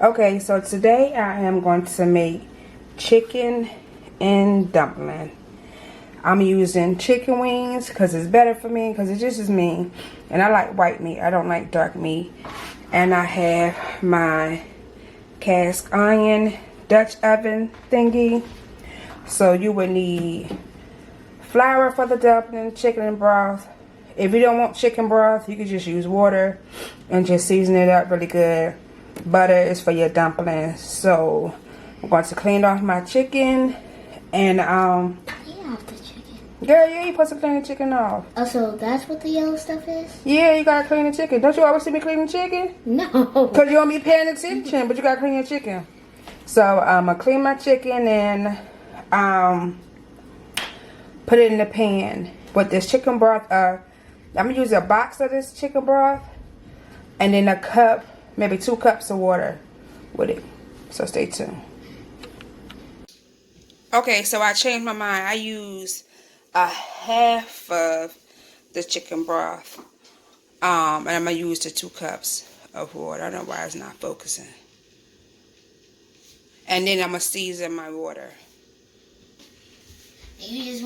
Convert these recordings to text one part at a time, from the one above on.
Okay, so today I am going to make chicken and dumpling. I'm using chicken wings because it's better for me, because it just is me. And I like white meat. I don't like dark meat. And I have my cast iron Dutch oven thingy. So you would need flour for the dumpling, chicken and broth. If you don't want chicken broth, you can just use water and just season it up really good. Butter is for your dumplings. So I'm going to clean off my chicken and You have the chicken. girl, yeah, you supposed to clean the chicken off. Oh, so that's what the yellow stuff is? Yeah, you gotta clean the chicken. Don't you always see me cleaning chicken? No. Cause you don't be paying attention, but you gotta clean your chicken. So I'm gonna clean my chicken and put it in the pan with this chicken broth. I'm gonna use a box of this chicken broth and then a cup, maybe 2 cups of water with it. So stay tuned. Okay, so I changed my mind. I use a half of the chicken broth. And I'm gonna use the 2 cups of water. I don't know why it's not focusing. And then I'm gonna season my water.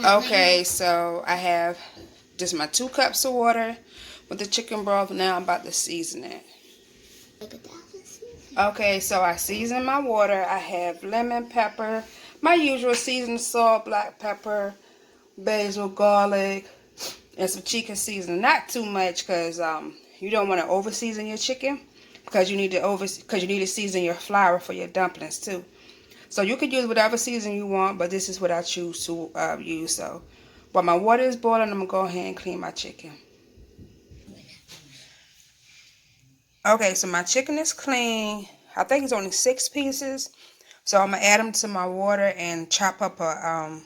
Okay, so I have just my 2 cups of water with the chicken broth. Now I'm about to season it. Okay, so I season my water. I have lemon, pepper, my usual seasoned salt, black pepper, basil, garlic, and some chicken seasoning. Not too much, because you don't want to over season your chicken, because you need to season your flour for your dumplings too. So you could use whatever season you want, but this is what I choose to use. So while my water is boiling, I'm gonna go ahead and clean my chicken. Okay, so my chicken is clean. I think it's only 6 pieces. So I'm gonna add them to my water and chop up a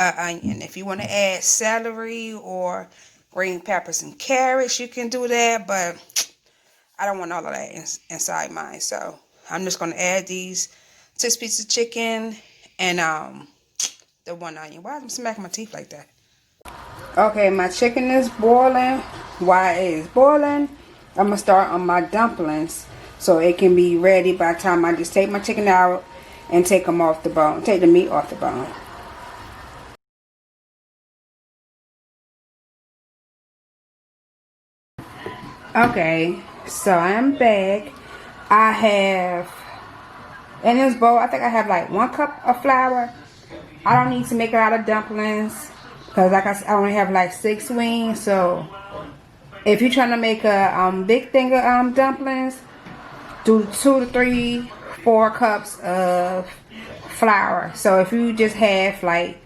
onion. If you want to add celery or green peppers and carrots, you can do that, but I don't want all of that inside mine. So I'm just gonna add these 6 pieces of chicken and the 1 onion. Why am I smacking my teeth like that? Okay, my chicken is boiling. While it is boiling, I'm gonna start on my dumplings so it can be ready by the time I just take my chicken out and take them off the bone. Take the meat off the bone. Okay, so I'm back. I have in this bowl, I think I have like 1 cup of flour. I don't need to make a lot of dumplings because like I said, I only have like 6 wings. So if you're trying to make a big thing of dumplings, do 2 to 3, 4 cups of flour. So if you just have like,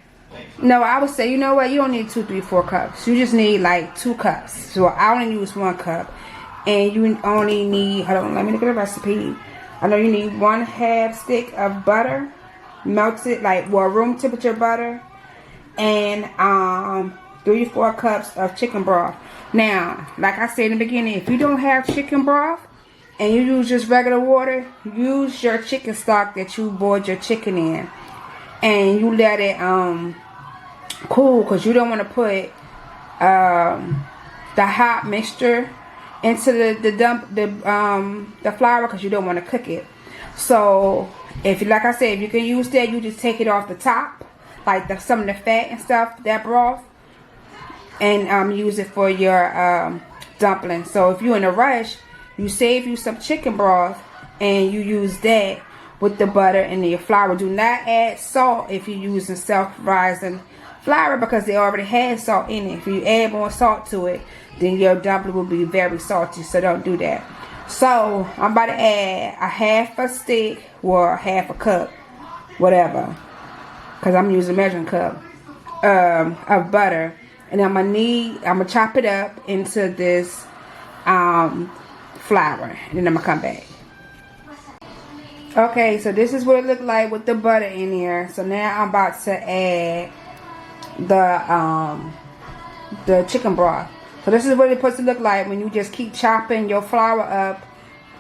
no, I would say, you know what, you don't need 2, 3, 4 cups. You just need like 2 cups. So I only use 1 cup. And you only need, hold on, let me look at the recipe. I know you need 1/2 stick of butter, melted, like, well, room temperature butter, and 3 to 4 cups of chicken broth. Now, like I said in the beginning, if you don't have chicken broth and you use just regular water, use your chicken stock that you boiled your chicken in, and you let it cool, because you don't want to put the hot mixture into the flour, because you don't want to cook it. So if you, like I said, if you can use that, you just take it off the top, like some of the fat and stuff, that broth, and use it for your dumplings. So if you're in a rush, you save you some chicken broth and you use that with the butter and your flour. Do not add salt if you're using self-rising flour, because they already had salt in it. If you add more salt to it, then your dumpling will be very salty, so don't do that. So I'm about to add a 1/2 stick or 1/2 cup, whatever, because I'm using a measuring cup of butter, and I'm gonna chop it up into this flour, and then I'm gonna come back. Okay, so this is what it looked like with the butter in here. So now I'm about to add the chicken broth. So this is what it's supposed to look like when you just keep chopping your flour up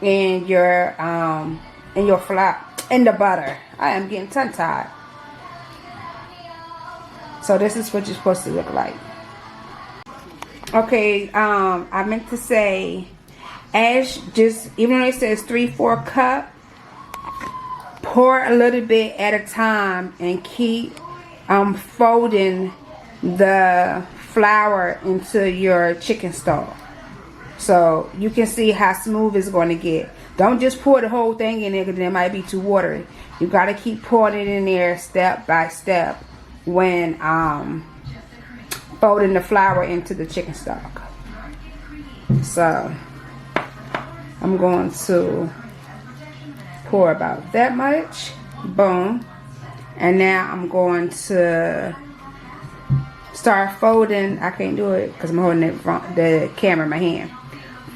in your flour in the butter. I am getting tongue tied. So this is what you're supposed to look like. Okay, I meant to say, even though it says 3/4 cup, pour a little bit at a time and keep folding the flour into your chicken stock. So you can see how smooth it's going to get. Don't just pour the whole thing in there because it might be too watery. You got to keep pouring it in there step by step when folding the flour into the chicken stock. So I'm going to pour about that much. Boom. And now I'm going to start folding. I can't do it because I'm holding the camera in my hand.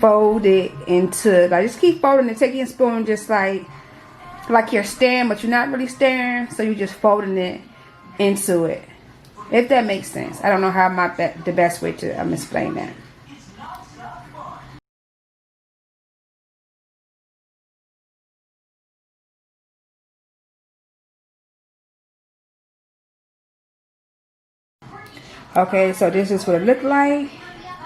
Fold it into, like, just keep folding it. Take your spoon, just like you're stirring, but you're not really stirring. So you're just folding it into it. If that makes sense. I don't know how the best way to explain that. Okay, so this is what it looked like.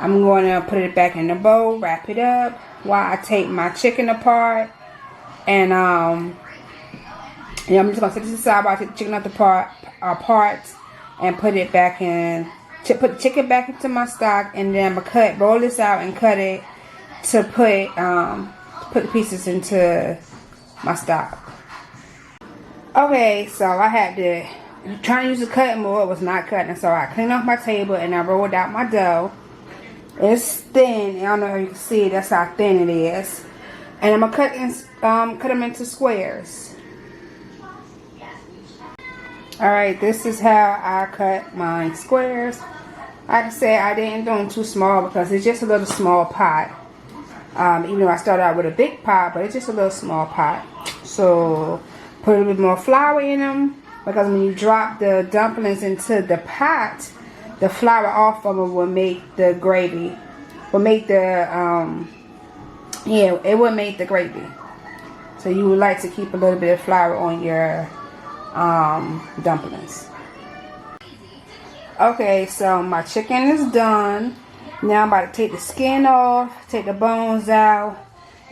I'm going to put it back in the bowl, wrap it up while I take my chicken apart. And I'm just going to set this aside while I take the chicken apart and put it back in. Put the chicken back into my stock, and then I'm going to roll this out and cut it to put the pieces into my stock. Okay, so I had to try to use the cutting board. It was not cutting, so I cleaned off my table and I rolled out my dough. It's thin. I don't know if you can see it. That's how thin it is. And I'm gonna cut them into squares. Alright, this is how I cut my squares. Like I said, I didn't do them too small because it's just a little small pot. Even though I started out with a big pot, but it's just a little small pot. So put a little bit more flour in them, because when you drop the dumplings into the pot, the flour off of them will make the gravy. Will make the it will make the gravy. So you would like to keep a little bit of flour on your dumplings. Okay, so my chicken is done. Now I'm about to take the skin off, take the bones out,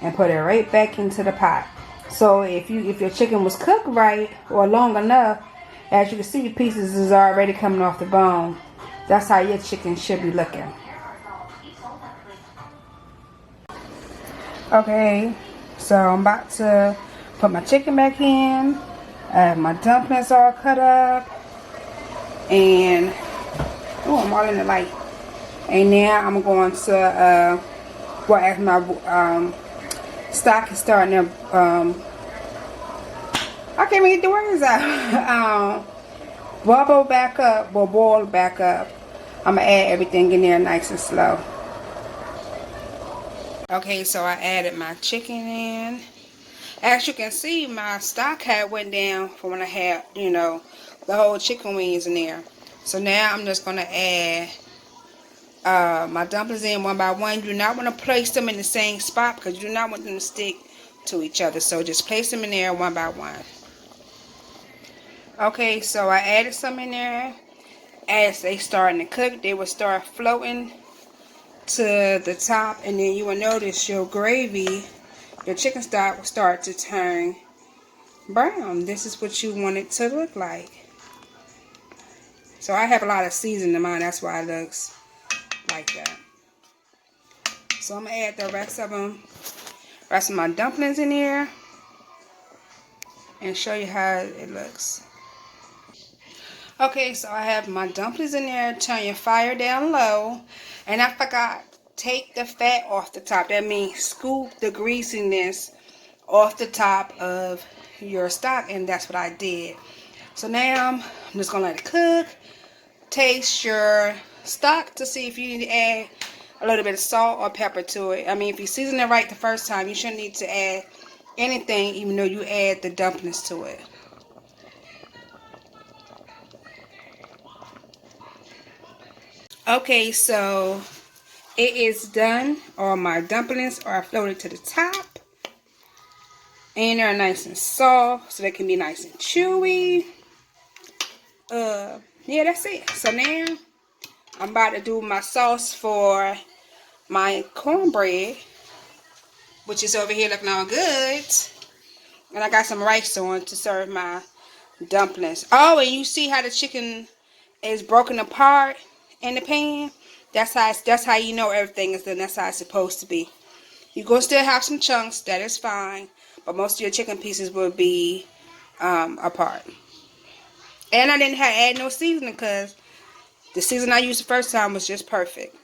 and put it right back into the pot. So if your chicken was cooked right or long enough, as you can see, the pieces is already coming off the bone. That's how your chicken should be looking. Okay, so I'm about to put my chicken back in. My dumplings all cut up, and I'm all in the light. And now I'm going to as my stock is starting to I can't even get the words out. Bubble back up, or boil back up. I'm gonna add everything in there nice and slow. Okay, so I added my chicken in. As you can see, my stock had went down from when I had, the whole chicken wings in there. So now I'm just gonna add my dumplings in one by one. You do not want to place them in the same spot because you do not want them to stick to each other. So just place them in there one by one. Okay, so I added some in there. As they starting to cook, they will start floating to the top, and then you will notice your gravy, your chicken stock will start to turn brown. This is what you want it to look like. So I have a lot of seasoning in mine, that's why it looks like that. So I'm gonna add the rest of my dumplings in here and show you how it looks. Okay, so I have my dumplings in there. Turn your fire down low. And I forgot, take the fat off the top. That means scoop the greasiness off the top of your stock. And that's what I did. So now I'm just going to let it cook. Taste your stock to see if you need to add a little bit of salt or pepper to it. I mean, if you season it right the first time, you shouldn't need to add anything, even though you add the dumplings to it. Okay, so it is done. All my dumplings are floated to the top. And they're nice and soft, so they can be nice and chewy. Yeah, that's it. So now, I'm about to do my sauce for my cornbread, which is over here looking all good. And I got some rice on to serve my dumplings. Oh, and you see how the chicken is broken apart in the pan? That's how you know everything is done. That's how it's supposed to be. You're going to still have some chunks. That is fine. But most of your chicken pieces will be apart. And I didn't have add no seasoning because the seasoning I used the first time was just perfect.